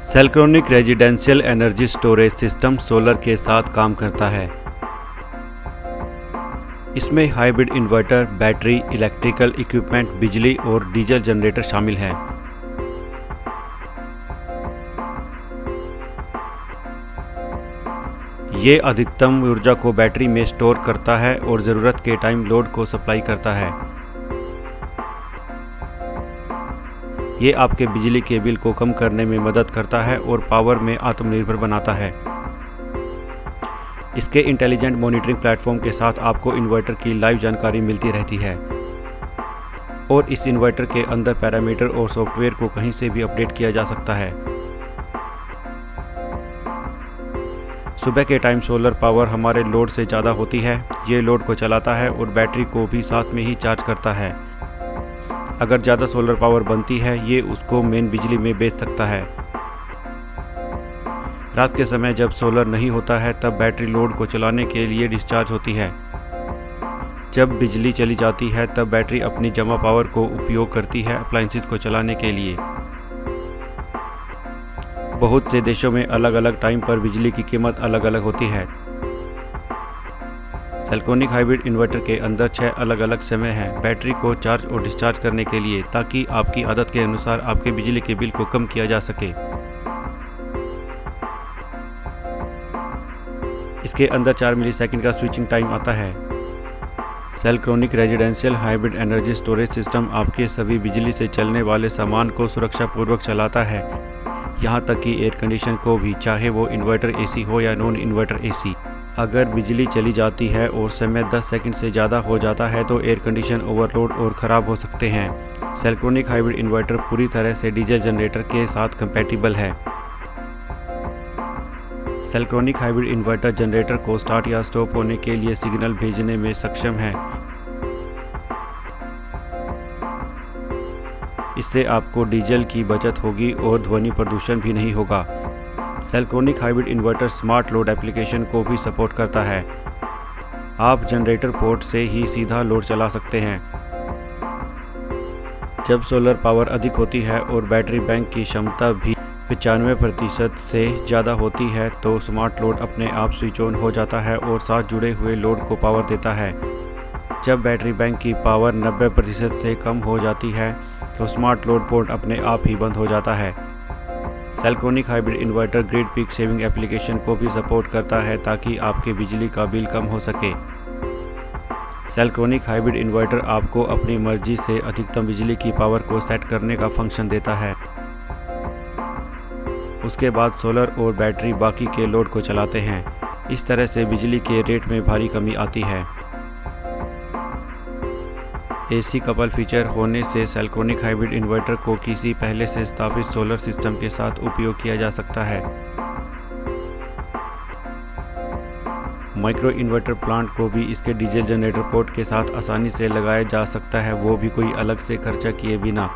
सेल्क्रोनिक residential energy storage system solar के साथ काम करता है। इसमें hybrid inverter, battery, electrical equipment, बिजली और डीजल जनरेटर शामिल हैं। ये अधिकतम ऊर्जा को बैटरी में स्टोर करता है और ज़रूरत के टाइम लोड को सप्लाई करता है। ये आपके बिजली के बिल को कम करने में मदद करता है और पावर में आत्मनिर्भर बनाता है। इसके इंटेलिजेंट मॉनिटरिंग प्लेटफॉर्म के साथ आपको इन्वर्टर की लाइव जानकारी मिलती रहती है और इस इन्वर्टर के अंदर पैरामीटर और सॉफ्टवेयर को कहीं से भी अपडेट किया जा सकता है। सुबह के टाइम सोलर पावर हमारे लोड से ज़्यादा होती है। ये लोड को चलाता है और बैटरी को भी साथ में ही चार्ज करता है। अगर ज़्यादा सोलर पावर बनती है, ये उसको मेन बिजली में बेच सकता है। रात के समय जब सोलर नहीं होता है, तब बैटरी लोड को चलाने के लिए डिस्चार्ज होती है। जब बिजली चली जाती है, तब बैटरी अपनी जमा पावर को उपयोग करती है अप्लायंसेस को चलाने के लिए। बहुत से देशों में अलग अलग टाइम पर बिजली की कीमत अलग अलग होती है। सेल्क्रोनिक हाइब्रिड इन्वर्टर के अंदर 6 अलग अलग समय हैं बैटरी को चार्ज और डिस्चार्ज करने के लिए, ताकि आपकी आदत के अनुसार आपके बिजली के बिल को कम किया जा सके। इसके अंदर 4 मिलीसेकंड का स्विचिंग टाइम आता है। सेल्क्रोनिक residential hybrid energy storage system आपके सभी बिजली से चलने वाले सामान को सुरक्षापूर्वक चलाता है, यहाँ तक कि एयर कंडीशन को भी, चाहे वो इन्वर्टर एसी हो या नॉन इन्वर्टर एसी। अगर बिजली चली जाती है और समय 10 सेकंड से ज़्यादा हो जाता है तो एयर कंडीशन ओवरलोड और ख़राब हो सकते हैं। सेल्क्रोनिक हाइब्रिड इन्वर्टर पूरी तरह से डीजल जनरेटर के साथ कंपैटिबल है। सेल्क्रोनिक हाइब्रिड इन्वर्टर जनरेटर को स्टार्ट या स्टॉप होने के लिए सिग्नल भेजने में सक्षम है। इससे आपको डीजल की बचत होगी और ध्वनि प्रदूषण भी नहीं होगा। सेल्क्रोनिक hybrid inverter smart load application को भी सपोर्ट करता है। आप जनरेटर पोर्ट से ही सीधा लोड चला सकते हैं। जब सोलर पावर अधिक होती है और बैटरी बैंक की क्षमता भी 95% से ज़्यादा होती है, तो स्मार्ट लोड अपने आप स्विच ऑन हो जाता है और साथ जुड़े हुए लोड को पावर देता है। जब बैटरी बैंक की पावर 90% से कम हो जाती है, तो स्मार्ट लोड पोर्ट अपने आप ही बंद हो जाता है। सेल्क्रोनिक hybrid inverter grid peak saving application को भी सपोर्ट करता है, ताकि आपके बिजली का बिल कम हो सके। सेल्क्रोनिक हाइब्रिड इन्वर्टर आपको अपनी मर्जी से अधिकतम बिजली की पावर को सेट करने का फंक्शन देता है। उसके बाद सोलर और बैटरी बाकी के लोड को चलाते हैं। इस तरह से बिजली के रेट में भारी कमी आती है। एसी कपल फीचर होने से सेल्क्रोनिक हाइब्रिड इन्वर्टर को किसी पहले से स्थापित सोलर सिस्टम के साथ उपयोग किया जा सकता है। माइक्रो इन्वर्टर प्लांट को भी इसके डीजल जनरेटर पोर्ट के साथ आसानी से लगाया जा सकता है, वो भी कोई अलग से खर्चा किए बिना।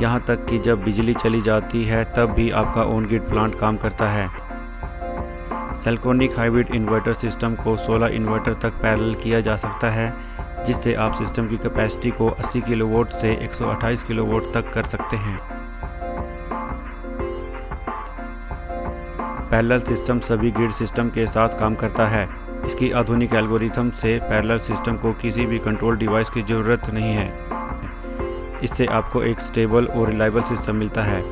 यहाँ तक कि जब बिजली चली जाती है, तब भी आपका ऑन ग्रिड प्लांट काम करता है। सेल्क्रोनिक हाइब्रिड इन्वर्टर सिस्टम को 16 इन्वर्टर तक पैरेलल किया जा सकता है, जिससे आप सिस्टम की कैपेसिटी को 80 किलोवाट से 128 किलोवाट तक कर सकते हैं। पैरेलल सिस्टम सभी ग्रिड सिस्टम के साथ काम करता है। इसकी आधुनिक एल्गोरिथम से पैरेलल सिस्टम को किसी भी कंट्रोल डिवाइस की ज़रूरत नहीं है। इससे आपको एक स्टेबल और रिलायबल सिस्टम मिलता है।